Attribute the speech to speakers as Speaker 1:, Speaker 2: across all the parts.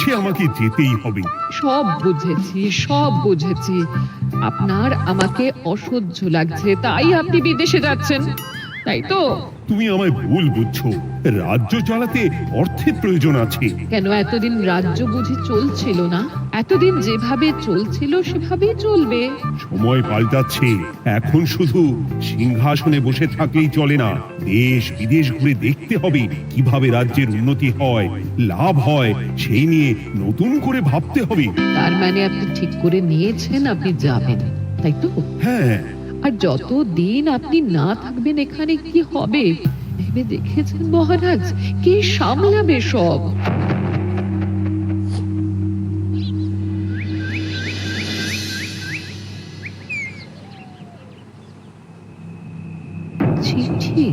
Speaker 1: বুঝে আমাকে যেতেই হবে।
Speaker 2: সব বুঝেছি। আপনার আমাকে অসহ্য লাগছে, তাই আপনি বিদেশে যাচ্ছেন, তাই তো?
Speaker 1: তুমি আমায় ভুল বুঝছো। রাজ্য চালাতে অর্থের প্রয়োজন আছে।
Speaker 2: কেন এতদিন রাজ্য বুঝি চলছিল না? এতদিন যেভাবে চলছিল সেভাবেই চলবে।
Speaker 1: সময় পাল্টাচ্ছে। এখন শুধু সিংহাসনে বসে থাকলেই চলে না, দেশ বিদেশ ঘুরে দেখতে হবে কিভাবে রাজ্যের উন্নতি হয়, লাভ হয়, সেই নিয়ে নতুন করে ভাবতে হবে।
Speaker 2: তার মানে আপনি ঠিক করে নিয়েছেন আপনি যাবেন, তাই তো?
Speaker 1: হ্যাঁ।
Speaker 2: আর যতদিন আপনি না থাকবেন এখানে কি হবে ভেবে দেখেছেন মহারাজ? কে সামলাবে সব? চিঠি?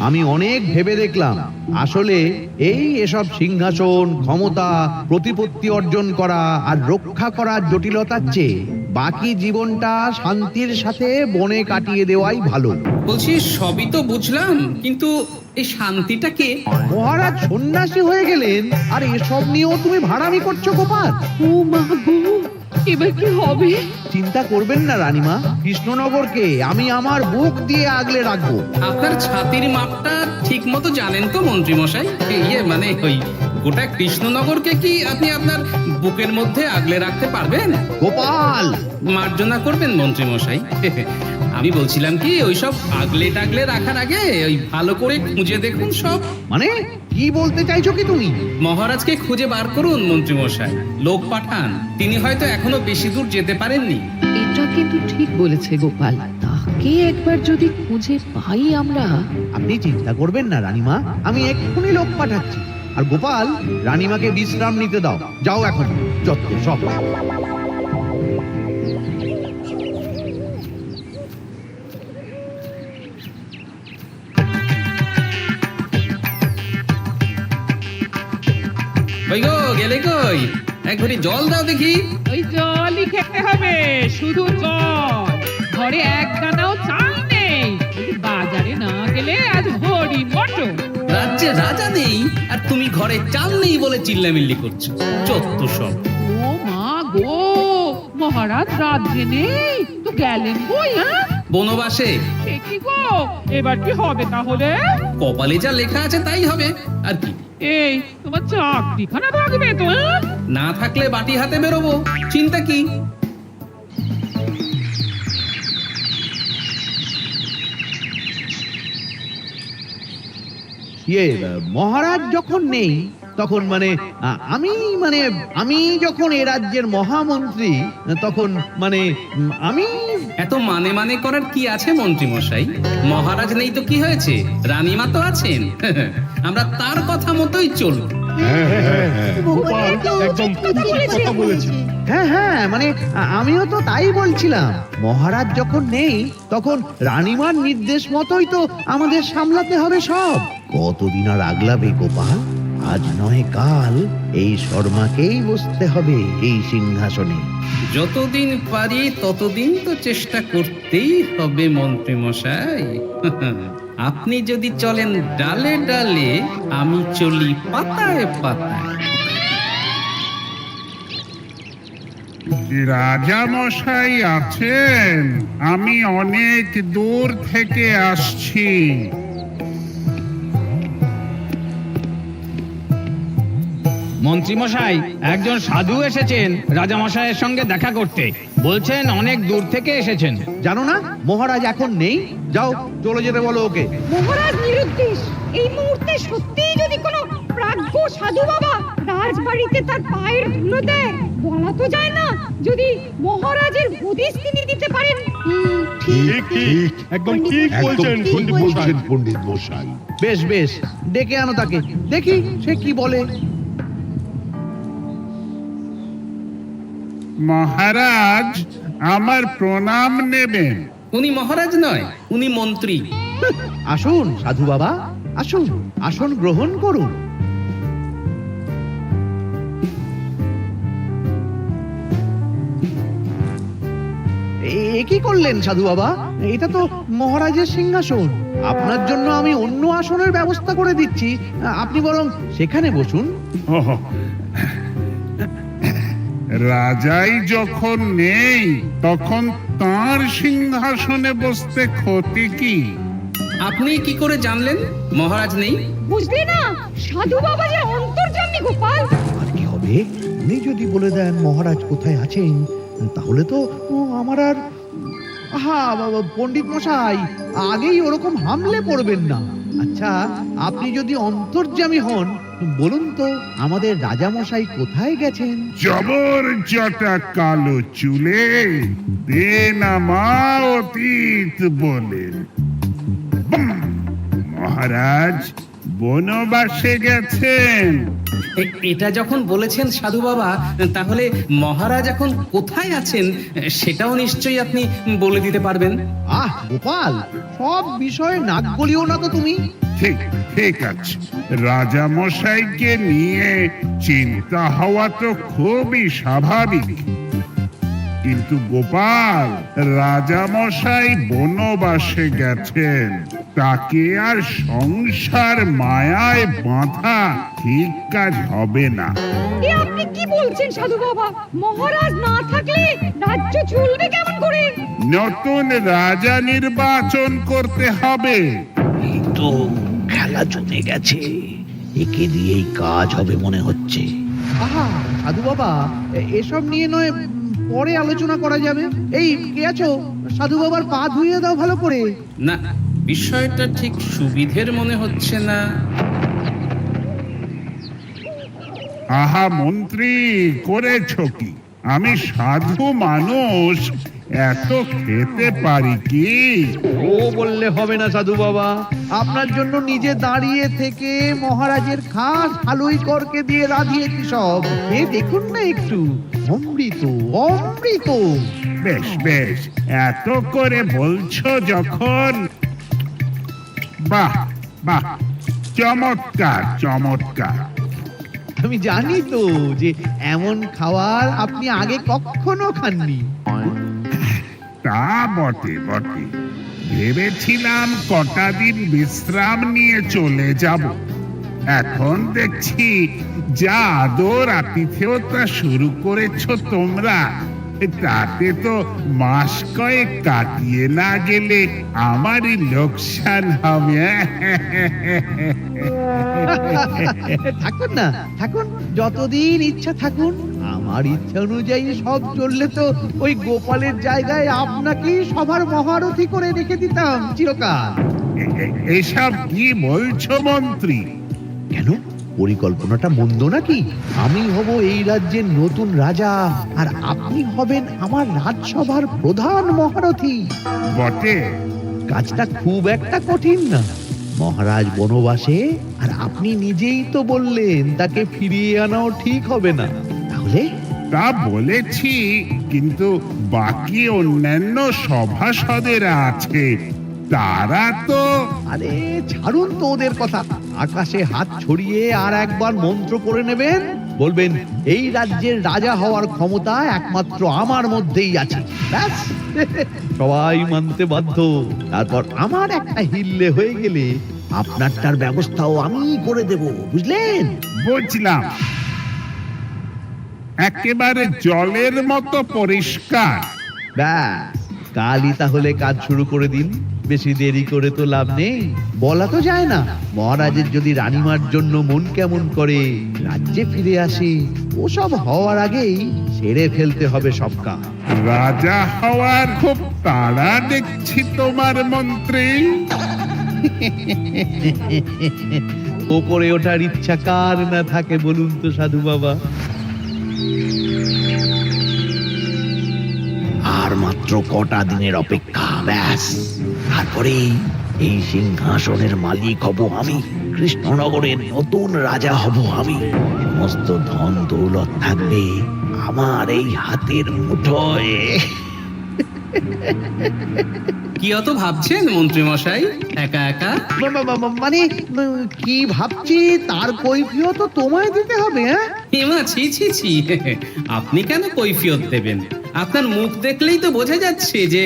Speaker 3: আমি অনেক ভেবে দেখলাম, আসলে এসব সিংহাসন, ক্ষমতা, প্রতিপত্তি অর্জন করা আর রক্ষা করার জটিলতার চেয়ে বাকি জীবনটা শান্তির সাথে বনে কাটিয়ে দেওয়াই ভালো।
Speaker 4: বলছি সবই তো বুঝলাম, কিন্তু এই শান্তিটা কি?
Speaker 3: মহারাজ সন্ন্যাসী হয়ে গেলেন আর এসব নিয়েও তুমি ভাড়ামি করছো গোপাল?
Speaker 2: ও মা গো, এবার কি হবে?
Speaker 3: চিন্তা করবেন না রানীমা, কৃষ্ণনগরকে আমি আমার বুক দিয়ে আগলে রাখবো।
Speaker 4: আপনার ছাতির মাপটা ঠিক মতো জানেন তো মন্ত্রী মশাই? মানে ওই গোটা কৃষ্ণনগরকে কি আপনি আপনার বুকের মধ্যে আগলে রাখতে পারবেন?
Speaker 3: গোপাল,
Speaker 4: মার্জনা করবেন মন্ত্রী মশাই। আমি বলছিলাম কি, ওইসব আগলে টাগলে রাখার আগে ওই ভালো করে খুঁজে দেখুন সব।
Speaker 3: মানে কি বলতে চাইছো কি তুমি?
Speaker 4: মহারাজকে খুঁজে বার করুন মন্ত্রী মশাই, লোক পাঠান, তিনি হয়তো এখনো বেশি দূর যেতে পারেননি।
Speaker 2: এটা কিন্তু ঠিক বলেছে গোপাল, তাকে একবার যদি খুঁজে পাই আমরা।
Speaker 3: আপনি চিন্তা করবেন না রানীমা, আমি এক্ষুনি লোক পাঠাচ্ছি। আর গোপাল, রানীমাকে বিশ্রাম নিতে দাও, যাও এখন। যত সব।
Speaker 4: কই গো, গেলে কই? এক ঘড়ি জল দাও দেখি।
Speaker 5: ওই জলই খেতে হবে, শুধু জল। ঘরে এক দানাও চাল নেই। বাজারে না গেলে আজ হরি মটর।
Speaker 4: রাজ্যে রাজা নেই আর তুমি ঘরে চাল নেই বলে চিল্লামিল্লি করছো, চত্ব সব।
Speaker 5: ও মা গো, মহারাজ রাজ্যে নেই তো গেলেন কই?
Speaker 4: বনবাসে।
Speaker 5: সে কি গো, এবার কি হবে তাহলে?
Speaker 4: কপালে যা লেখা আছে তাই হবে, আর কি।
Speaker 5: এই তোমার চাকরিখানা থাকবে তো?
Speaker 4: না থাকলে বাটি হাতে বেরোবো, চিন্তা কি?
Speaker 3: মহারাজ যখন নেই তখন আমি যখন এ রাজ্যের মহামন্ত্রী, তখন আমি
Speaker 4: এত মানে করার কি আছে মন্ত্রী মশাই? মহারাজ নেই তো কি হয়েছে, রানীমা তো আছেন। আমরা তার কথা মতোই চলবো।
Speaker 3: হ্যাঁ, আমিও তো তাই বলছিলাম। মহারাজ যখন নেই তখন রানীমার নির্দেশ মতোই তো আমাদের সামলাতে হবে সব। কতদিন আর আগলাবে গোপাল? আজ নয় কাল এই শর্মাকেই বসতে হবে এই সিংহাসনে।
Speaker 4: যতদিন পারি ততদিন তো চেষ্টা করতেই হবে মন্ত্রী মশাই। আপনি যদি চলেন ডালে ডালে, আমি চলি পাতায় পাতায়।
Speaker 6: রাজা মশাই আছেন? আমি অনেক দূর থেকে আসছি।
Speaker 7: মন্ত্রীমশাই, একজন সাধু এসেছেন রাজামশাইয়ের সঙ্গে দেখা করতে। বলছেন অনেক দূর থেকে এসেছেন।
Speaker 3: জানো না মহারাজ এখন নেই? যাও, চলে যেতে বলো ওকে।
Speaker 8: মহারাজ নিরুদ্দেশ। এই মুহূর্তে সত্যিই যদি কোনো প্রাজ্ঞ সাধু বাবা রাজবাড়িতে তার পায়ের ধুলো দেয়, বলা তো যায় না যদি মহারাজের হদিস তিনি দিতে পারেন।
Speaker 1: ঠিক, একদম ঠিক বলছেন
Speaker 6: পণ্ডিত মশাই।
Speaker 3: বেশ, ডেকে আনো তাকে, দেখি সে কি বলে।
Speaker 6: মহারাজ, আমার প্রণাম নেবেন।
Speaker 4: উনি মহারাজ নয়, উনি মন্ত্রী।
Speaker 3: আসুন সাধু বাবা, আসুন, আসন গ্রহণ করুন। কি করলেন সাধু বাবা? এটা তো মহারাজের সিংহাসন। আপনার জন্য আমি অন্য আসনের ব্যবস্থা করে দিচ্ছি, আপনি বরং সেখানে বসুন।
Speaker 6: ওহ, রাজাই যখন নেই তখন তার সিংহাসনে বসতে ক্ষতি কি?
Speaker 4: আপনি কি করে জানলেন মহারাজ নেই?
Speaker 8: বুঝলি না, সাধু বাবা যে অন্তর্যামী গোপাল।
Speaker 3: আর কি হবে, উনি যদি বলে দেন মহারাজ কোথায় আছেন, তাহলে তো আমার আর বাবা পণ্ডিত মশাই আগেই ওরকম হামলে পড়বেন না। আচ্ছা, আপনি যদি অন্তর্যামী হন, বলুন তো আমাদের রাজা মশাই কোথায় গেছেন?
Speaker 6: জবর জটা কালো চুলে দেনামা অতীত বলে। মহারাজ বনবাসে গেছেন।
Speaker 4: এটা যখন বলেছেন সাধু বাবা, তাহলে মহারাজ এখন কোথায় আছেন সেটাও নিশ্চয়ই আপনি বলে দিতে পারবেন।
Speaker 3: গোপাল, সব বিষয়ে নাক গলিও না তো তুমি।
Speaker 6: ঠিক ঠিক আছে, রাজা মশাইকে নিয়ে চিন্তা হওয়া তো খুবই স্বাভাবিক, কিন্তু গোপাল, রাজা মশাই বনবাসে গেছেন, তাকে আর সংসার মায়ায় বাঁধা ঠিক কাজ হবে না।
Speaker 8: এ আপনি কি বলছেন সাধু বাবা? মহারাজ না থাকলে রাজ্য চলবে কেমন করে?
Speaker 6: নতুন রাজা নির্বাচন করতে হবে।
Speaker 3: এই তো খেলা জমে গেছে, একে দিয়েই কাজ হবে মনে হচ্ছে। সাধু বাবা, এসব নিয়ে নয় পরে আলোচনা করা যাবে। এই কে আছো, সাধু বাবার পা ধুইয়ে দাও ভালো করে।
Speaker 4: না, বিষয়টা ঠিক সুবিধের মনে হচ্ছে না।
Speaker 6: আহা মন্ত্রী, করেছো কি? আমি সাধু মানুষ, এত খেতে পারি কি?
Speaker 3: ও বললে হবে না সাধু বাবা, আপনার জন্য নিজে দাঁড়িয়ে থেকে মহারাজের খাস হালুই করকে দিয়ে রাঁধিয়েছি সব। দেখুন না একটু, অমৃত অমৃত।
Speaker 6: বেশ বেশ, এত করে বলছো যখন, বাহ বাহ, চমৎকার চমৎকার।
Speaker 3: আমি জানি তো যে এমন খাবার আপনি আগে কখনো খাননি।
Speaker 6: তা বটে বটে, ভেবেছিলাম কটা দিন বিশ্রাম নিয়ে চলে যাব। এখন দেখছি যা আদর আতিথেয়তা শুরু করেছো তোমরা, তাতে তো মাস কয়েক কাটিয়ে না গেলে আমারই লোকসান হবে।
Speaker 3: থাকুন না, থাকুন, যতদিন ইচ্ছা থাকুন। আমার ইচ্ছা অনুযায়ী সব চললে তো ওই গোপালের জায়গায় আপনাকেই সবার মহারথী করে রেখে দিতাম চিরকাল।
Speaker 6: এসব কি বলছো মন্ত্রী?
Speaker 3: কেন, পরিকল্পনাটা মন্দ নাকি? আমি হব এই রাজ্যের নতুন রাজা, আর আপনি হবেন আমার রাজসভার প্রধান মহারথী।
Speaker 6: বটে,
Speaker 3: কাজটা খুব একটা কঠিন না। মহারাজ বনবাসে, আর আপনি নিজেই তো বললেন তাকে ফিরিয়ে আনাও ঠিক হবে না। তাহলে
Speaker 6: তা বলেছি, কিন্তু বাকি অন্যান্য সভাসদেরা আছে, তারা তো।
Speaker 3: আরে ছাড়ুন তো ওদের কথা। আকাশে হাত ছড়িয়ে আর একবার মন্ত্র করে নেবেন, বলবেন এই রাজ্যের রাজা হওয়ার ক্ষমতা একমাত্র আমার মধ্যেই আছে। ব্যাস, সবাই মানতে বাধ্য। তারপর আমার একটা হিল্লে হয়ে গেলে আপনারটার ব্যবস্থাও আমি করে দেব, বুঝলেন?
Speaker 6: বুঝলাম, একেবারে জলের মতো পরিষ্কার।
Speaker 3: ব্যাস, কালই তাহলে কাজ শুরু করে দিন। বেশি দেরি করে তো লাভ নেই। বলা তো যায় না, মহারাজের যদি রানীমার জন্য মন কেমন করে, রাজ্যে ফিরে আসে, ওসব হওয়ার আগেই সেরে ফেলতে হবে সব কাজ।
Speaker 6: রাজা হওয়ার খুব তাড়া দেখছি তোমার মন্ত্রী।
Speaker 3: ওপরে ওঠার ইচ্ছা কার না থাকে বলুন তো সাধু বাবা? আর মাত্র কটা দিনের অপেক্ষা, ব্যাস, তারপরেই এই সিংহাসনের মালিক হব আমি। কৃষ্ণনগরের নতুন রাজা হব আমি। সমস্ত ধন দৌলত থাকবে আমার এই হাতের মুঠোয়।
Speaker 4: কি অত ভাবছেন মন্ত্রী মশাই একা একা?
Speaker 3: মানে কি ভাবছি তার কৈফিয়ত তো তোমায় দিতে হবে।
Speaker 4: হেমা, ছি ছি ছি, আপনি কেন কৈফিয়ত দেবেন? আপনার মুখ দেখলেই তো বোঝা যাচ্ছে যে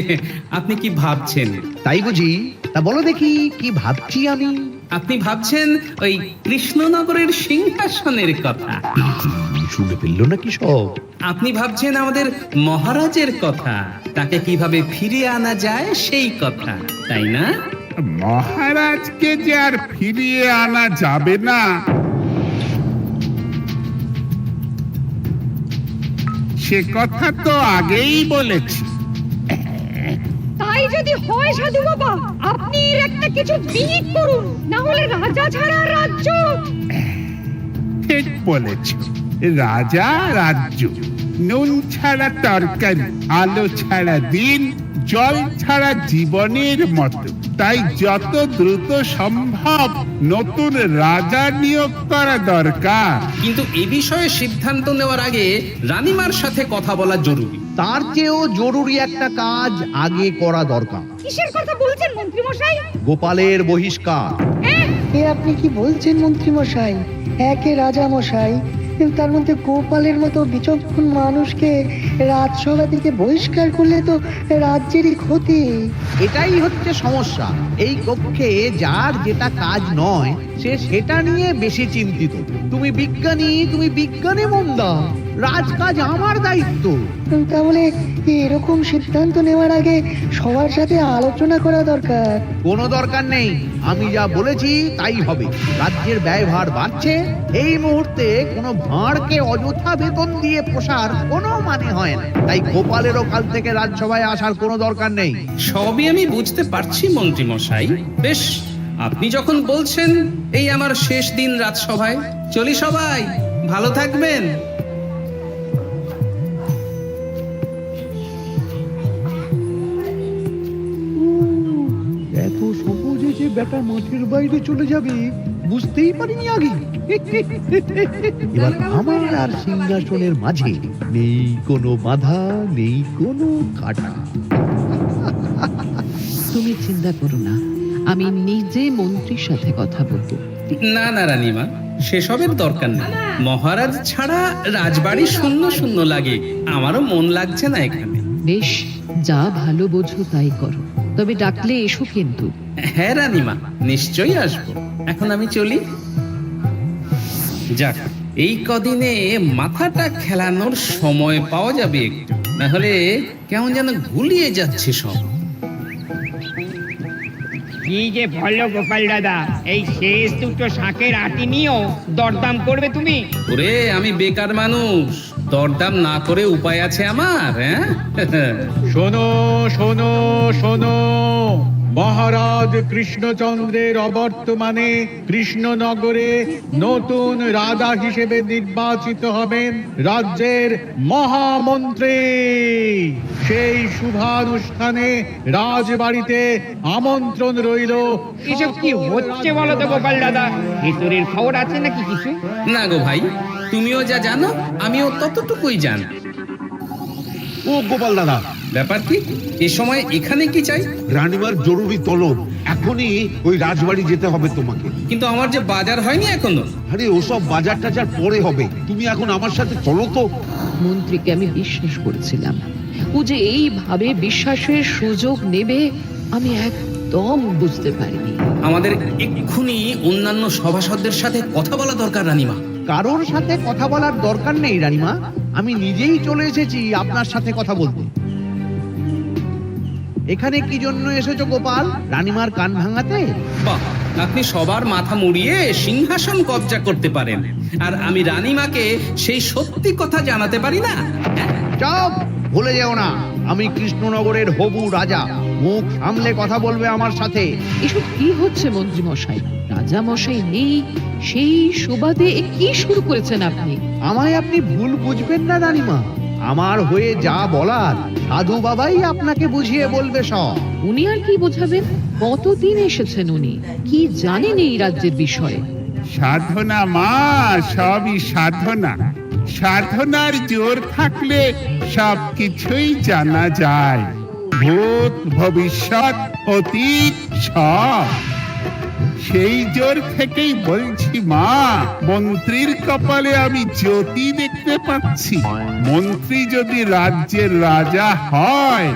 Speaker 4: আপনি কি ভাবছেন।
Speaker 3: তাই বুঝি? তা বলো দেখি কি ভাবছি আমি।
Speaker 4: আপনি ভাবছেন ওই কৃষ্ণনগরের সিংহাসনের কথা।
Speaker 3: শুনে ফেললো নাকি সব?
Speaker 4: আপনি ভাবছেন আমাদের মহারাজের কথা, তাকে কিভাবে ফিরিয়ে আনা যায় সেই কথা, তাই না?
Speaker 6: মহারাজকে যে আর ফিরিয়ে আনা যাবে না, সে কথা তো আগেই বলেছি।
Speaker 8: তাই যদি হয় সাধু বাবা, আপনি এর একটা কিছু বিহিত করুন, না হলে রাজা ছাড়া রাজ্য।
Speaker 6: ঠিক বলেছ, রাজা রাজ্য, নুন ছাড়া তরকারি, আলো ছাড়া দিন, জল ছাড়া জীবনের মতো। তাই যত দ্রুত সম্ভব নতুন রাজা নিয়োগ করা দরকার।
Speaker 4: কিন্তু এ বিষয়ে সিদ্ধান্ত নেওয়ার আগে রানীমার সাথে কথা বলা জরুরি।
Speaker 3: তার চেয়েও জরুরি একটা কাজ আগে করা দরকার।
Speaker 8: কিসের কথা বলছেন মন্ত্রী মশাই?
Speaker 3: গোপালের বহিষ্কার।
Speaker 9: এ আপনি কি বলছেন মন্ত্রী মশাই? একে রাজা মশাই, তার মধ্যে গোপালের মতো বিচক্ষণ মানুষকে রাজসভা থেকে বহিষ্কার করলে তো রাজ্যেরই ক্ষতি।
Speaker 3: এটাই হচ্ছে সমস্যা। এই কক্ষে যার যেটা কাজ নয় সে সেটা নিয়ে বেশি চিন্তিত। তুমি বিজ্ঞানে মন দাও, রাজকাজ আমার দায়িত্ব।
Speaker 9: তাহলে এরকম সিদ্ধান্ত নেওয়ার আগে সবার সাথে আলোচনা করা দরকার।
Speaker 3: কোনো দরকার নেই, আমি যা বলেছি তাই হবে। রাজ্যের ব্যয়ভার বাড়ছে, এই মুহূর্তে কোনো ভাঁড়কে অযথা বেতন দিয়ে পোষার কোনো মানে হয় না। তাই গোপালেরও কাল থেকে রাজসভায় আসার কোনো দরকার নেই।
Speaker 4: সবই আমি বুঝতে পারছি মন্ত্রী মশাই। বেশ, আপনি যখন বলছেন, এই আমার শেষ দিন রাজসভায়, চলি সবাই, ভালো থাকবেন।
Speaker 3: এত সহজে যে বেটা মাঠের বাইরে চলে যাবে বুঝতেই পারিনি আগে। এবার আমার আর সিংহাসনের মাঝে নেই কোনো বাধা, নেই কোনো কাটা।
Speaker 2: তুমি চিন্তা করো না, আমি নিজে মন্ত্রীর সাথে কথা বলবো।
Speaker 4: না না রানীমা, সেসবের দরকার নেই। মহারাজ ছাড়া রাজবাড়ি শূন্য শূন্য লাগে, আমারও মন লাগছে না এখানে।
Speaker 2: বেশ, যা ভালো বোঝো তাই করো, তবে ডাকলে এসো কিন্তু।
Speaker 4: হ্যাঁ রানীমা, নিশ্চয়ই আসবো। এখন আমি চলি। যাক, এই কদিনে মাথাটা খেলানোর সময় পাওয়া যাবে একটু, নাহলে কেমন যেন গুলিয়ে যাচ্ছে সব।
Speaker 7: কি যে বলো গোপাল দাদা, এই শেষ দুটো শাকের আটি নিয়েও দরদাম করবে তুমি?
Speaker 4: ওরে, আমি বেকার মানুষ, দরদাম না করে উপায় আছে আমার? হ্যাঁ
Speaker 10: শোনো শোনো শোনো, মহারাজ কৃষ্ণচন্দ্রের অবর্তমানে কৃষ্ণনগরে নতুন রাজা হিসেবে নির্বাচিত হবেন রাজ্যের মহামন্ত্রী। সেই শুভানুষ্ঠানে রাজবাড়িতে আমন্ত্রণ রইল।
Speaker 7: এসব কি হচ্ছে বলো তো গোপাল দাদা? ভিতরের খবর আছে নাকি কিছু?
Speaker 4: না গো ভাই, তুমিও যা জানো আমিও ততটুকুই জানি।
Speaker 11: ও গোপাল দাদা,
Speaker 4: ব্যাপার কি? এ সময় এখানে কি চাই?
Speaker 11: রানীমার জরুরি তলব, এখনই ওই রাজবাড়ি যেতে হবে তোমাকে।
Speaker 4: কিন্তু আমার যে বাজার হয়নি এখনো।
Speaker 11: আরে ওসব বাজার টাজার পরে হবে, তুমি এখন আমার সাথে চলো তো।
Speaker 2: মন্ত্রীকে আমি বিশ্বাস করেছিলাম, ও যে এইভাবে বিশ্বাসের সুযোগ নেবে আমি একদম বুঝতে পারিনি।
Speaker 4: আমাদের এক্ষুনি অন্যান্য সভাসদদের সাথে কথা বলা দরকার রানীমা।
Speaker 3: কারোর সাথে কথা বলার দরকার নেই রানীমা, আমি নিজেই চলে এসেছি আপনার সাথে কথা বলতে। এখানে কি জন্য এসেছো গোপাল? রানীমার কান ভাঙাতে?
Speaker 4: বাহ, আপনি সবার মাথা মুড়িয়ে সিংহাসন কবজা করতে পারেন, আর আমি রানীমাকে সেই সত্যি কথা জানাতে পারি না?
Speaker 3: চুপ, ভুলে যেও না আমি কৃষ্ণনগরের হবু রাজা। মুখ সামলে কথা বলবে আমার সাথে।
Speaker 2: এসব কি হচ্ছে মন্ত্রী মশাই? রাজা মশাই নেই, সেই সুবাদে এ কি শুরু করেছেন আপনি?
Speaker 3: আমায় আপনি ভুল বুঝবেন না রানীমা, আমার হয়ে যা বলার সাধু বাবাই আপনাকে বুঝিয়ে বলবে সব।
Speaker 2: উনি আর কি বোঝাবেন? কতদিন এসেছেন উনি, কি জানেন এই রাজ্যের বিষয়ে?
Speaker 6: সাধনা মা, সবই সাধনা। সাধনার জোর থাকলে সব কিছুই জানা যায়, ভূত ভবিষ্যৎ অতীত সব। সেই জোর থেকেই বলছি মা, মন্ত্রীর কপালে আমি জ্যোতি দেখতে পাচ্ছি। মন্ত্রী যদি রাজ্যের রাজা হয়,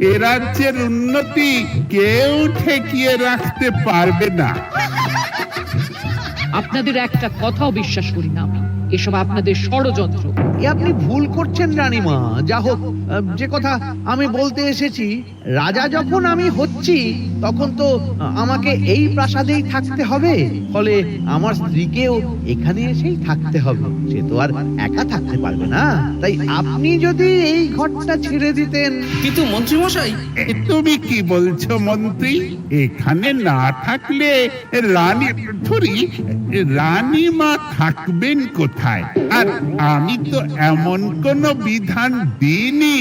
Speaker 6: এ রাজ্যের উন্নতি কেউ ঠেকিয়ে রাখতে পারবে না।
Speaker 2: আপনাদের একটা কথাও বিশ্বাস করি না আমি। এসব আপনাদের ষড়যন্ত্র।
Speaker 3: এ আপনি ভুল করছেন রানীমা। যা হোক, যে কথা আমি বলতে এসেছি, রাজা যখন আমি হচ্ছি তখন তো আমাকে এই প্রাসাদেই থাকতে হবে, ফলে আমার স্ত্রীকেও এখানে এসেই থাকতে হবে। সে তো আর একা থাকতে পারবে না। তাই আপনি যদি এই ঘরটা ছেড়ে দিতেন।
Speaker 4: কিন্তু মন্ত্রী মশাই,
Speaker 6: তুমি কি বলছো মন্ত্রী? এখানে না থাকলে রানীমা থাকবেন কোথায়? আর আমি তো এমন কোন বিধান দিইনি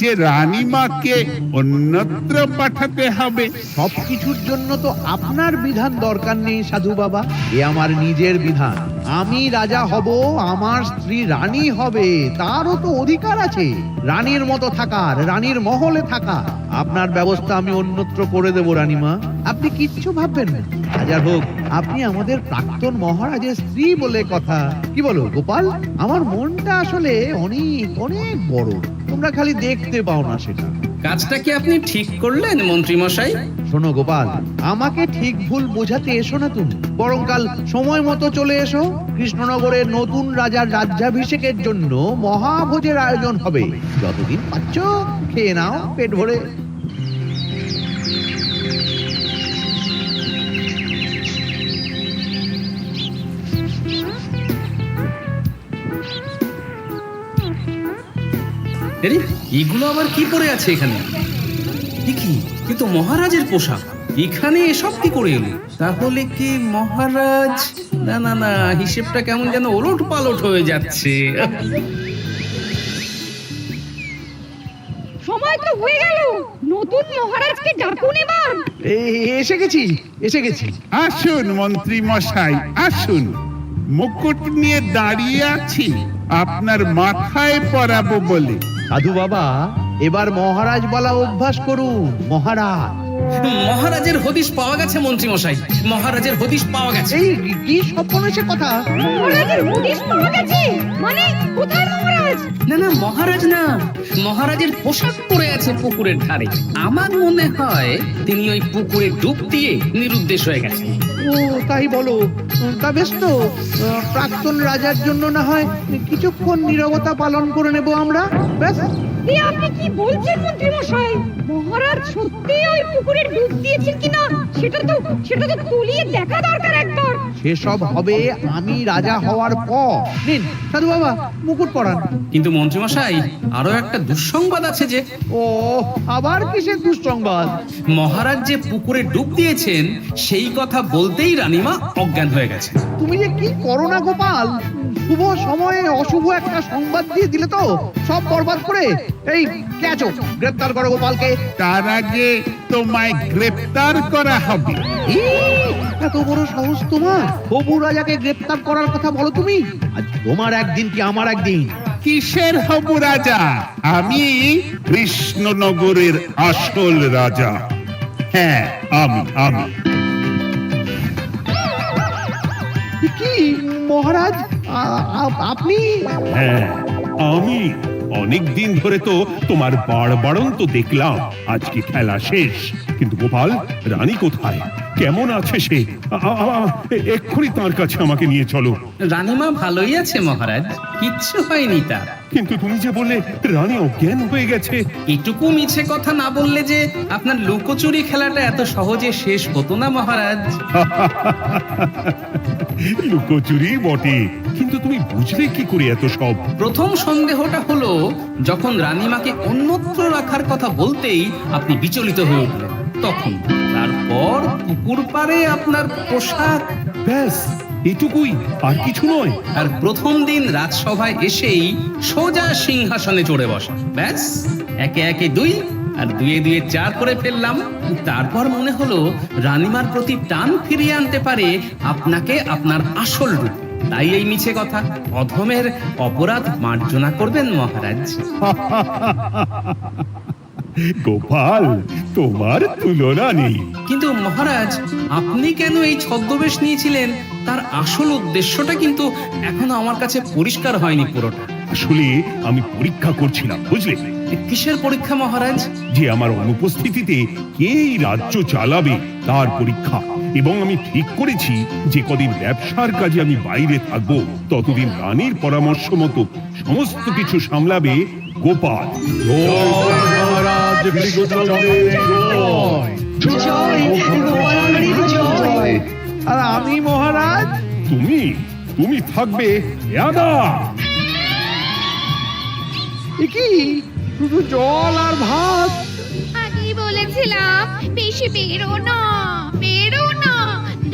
Speaker 6: যে রানীমাকে অন্যত্র পাঠাতে হবে।
Speaker 3: সবকিছুর জন্য তো আপনার বিধান দরকার নেই সাধু বাবা। এ আমার নিজের বিধান। আমি রাজা হব, আমার স্ত্রী রানী হবে, তারও তো অধিকার আছে রানীর মতো থাকার, রানীর মহলে থাকা। আপনার ব্যবস্থা আমি অন্যত্র করে দেব রানীমা, আপনি কিচ্ছু ভাববেন না। হাজার হোক, আপনি আমাদের প্রাক্তন মহারাজের স্ত্রী বলে কথা। কি বলো গোপাল? আমার মনটা আসলে অনেক অনেক বড়, তোমরা খালি দেখতে পাও না সেটা।
Speaker 4: কাজটা কি আপনি ঠিক করলেন মন্ত্রী মশাই?
Speaker 3: শোনো গোপাল, আমাকে ঠিক ভুল বোঝাতে এসো না তুমি, বরং কাল সময় মতো চলে এসো। কৃষ্ণনগরের নতুন রাজার রাজ্যাভিষেকের জন্য মহাভোজের আয়োজন হবে। যতদিন পাচ্ছ খেয়ে নাও পেট ভরে।
Speaker 4: আরে, এগুলো আবার কি পরে আছে এখানে? কি কিন্তু মহারাজের পোশাক, এখানে এসব কি করে এলো? তাহলে কি মহারাজ? না না না, হিসেবটা কেমন যেন ওলট পালট হয়ে যাচ্ছে।
Speaker 8: সময় তো হয়ে গেল, নতুন মহারাজকে ডাকুন এবার।
Speaker 3: এসে গেছি, এসে গেছি।
Speaker 6: আসুন মন্ত্রী মশাই, আসুন। মুকুট নিয়ে দাঁড়িয়ে আছি আপনার মাথায় পরাবো বলে।
Speaker 3: সাধু বাবা, এবার মহারাজ বলা অভ্যাস করুন। মহারাজ।
Speaker 4: মহারাজের হদিশ পাওয়া গেছে মন্ত্রী মশাই, মহারাজের হদিশ পাওয়া গেছে।
Speaker 3: এই কি সর্বনাশের কথা?
Speaker 8: মহারাজের হদিশ পাওয়া গেছে মানে? কোথায় মহারাজ?
Speaker 4: না না, মহারাজ না, মহারাজের পোশাক পরে আছে পুকুরের ধারে। আমার মনে হয় তিনি ওই পুকুরে ডুব দিয়ে নিরুদ্দেশ হয়ে গেছে।
Speaker 3: ও তাই বলো? তা বেশ তো, প্রাক্তন রাজার জন্য না হয় কিছুক্ষণ নীরবতা পালন করে নেব আমরা, ব্যাস।
Speaker 8: আপনি কি বলছেন মন্ত্রী মশাই? মহারাজ সত্যি ওই পুকুরে ডুব দিয়েছেন কিনা সেটা তো তুলিয়ে দেখা দরকার একবার।
Speaker 3: সেসব হবে আমি রাজা হওয়ার পর। নিন সাধু বাবা, মুকুট পরান।
Speaker 4: কিন্তু মন্ত্রী মশাই, আরো একটা দুঃসংবাদ আছে যে।
Speaker 3: ও, আবার কিসের দুঃসংবাদ?
Speaker 4: মহারাজ যে পুকুরে ডুব দিয়েছেন সেই কথা বলতেই রানীমা অজ্ঞান হয়ে গেছে।
Speaker 3: তুমি যে কি করো না গোপাল, শুভ সময়ে অশুভ একটা সংবাদ দিয়ে দিলে তো সব বরবাদ করে। এই কে আছো? গ্রেফতার করো গোপালকে।
Speaker 6: তার আগে তোমায় গ্রেপ্তার করা হবে।
Speaker 3: এত বড় সাহস তোমার? হবু রাজাকে গ্রেফতার করার কথা বলো তুমি? আজ তোমার একদিন কি আমার একদিন?
Speaker 6: কিসের হবু রাজা? আমি কৃষ্ণনগরের আসল রাজা। হ্যাঁ, আমি।
Speaker 3: কি মহারাজ, আপনি?
Speaker 1: হ্যাঁ, আমি। অনেক দিন ধরে তো তোমার বাড়বাড়ন্ত দেখলাম, আজকে খেলা শেষ। কিন্তু গোপাল, রানী কোথায়? কেমন আছে সে? এক্ষুনি তার কাছে আমাকে নিয়ে চলো।
Speaker 4: রানীমা ভালোই আছে মহারাজ, কিচ্ছু হয়নি তার।
Speaker 1: কিন্তু তুমি যে বললে রানী অজ্ঞান হয়ে গেছে।
Speaker 4: এটুকু মিছে কথা না বললে যে আপনার লুকোচুরি খেলাটা এত সহজে শেষ হতো না মহারাজ।
Speaker 1: লুকোচুরি বটে, কিন্তু তুমি বুঝলে কি করে এত সব?
Speaker 4: প্রথম সন্দেহটা হলো যখন রানীমাকে অন্যত্র রাখার কথা বলতেই আপনি বিচলিত হয়ে উঠলেন, তখন। তারপর পুকুর পাড়ে আপনার পোশাক,
Speaker 1: ব্যাস এটুকুই, আর কিছু নয়।
Speaker 4: আর প্রথম দিন রাজসভায় এসেই সোজা সিংহাসনে চড়ে বসা, ব্যাস। একে একে 2 আর 2 এ 2 4 করে ফেললাম। তারপর মনে হলো রানীমার প্রতি টান ফিরিয়ে আনতে পারে আপনাকে আপনার আসল রূপ। তাই এই মিছে কথা। অধমের অপরাধ মার্জনা করবেন মহারাজ।
Speaker 1: গোপাল, তোমার তুলনা নেই।
Speaker 4: কিন্তু মহারাজ, আপনি কেন এই ছদ্মবেশ নিয়েছিলেন তার আসল উদ্দেশ্যটা কিন্তু এখনো আমার কাছে পরিষ্কার হয়নি পুরোটা।
Speaker 1: আসলে আমি পরীক্ষা করছিলাম, বুঝলে,
Speaker 4: কিসের পরীক্ষা মহারাজ?
Speaker 1: যে আমার অনুপস্থিতিতে কে এই রাজ্য চালাবে তার পরীক্ষা। এবং আমি ঠিক করেছি যে কদিন ব্যবসার কাজে আমি বাইরে থাকবো ততদিন রানীর পরামর্শ মতো সমস্ত কিছু সামলাবে গোপাল।
Speaker 10: মহারাজ কৃষ্ণচন্দ্রের জয়।
Speaker 3: আর আমি মহারাজ?
Speaker 1: তুমি থাকবে পেয়াদা।
Speaker 3: এ কি শুধু জল আর ভাত?
Speaker 8: আগেই বলেছিলাম বেশি বেরো না,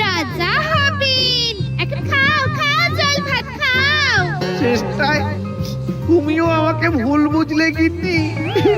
Speaker 8: রাজা হবেন। এখন খাও জল ভাত খাও।
Speaker 3: চেষ্টায় তুমিও আমাকে ভুল বুঝলে গিন্নি।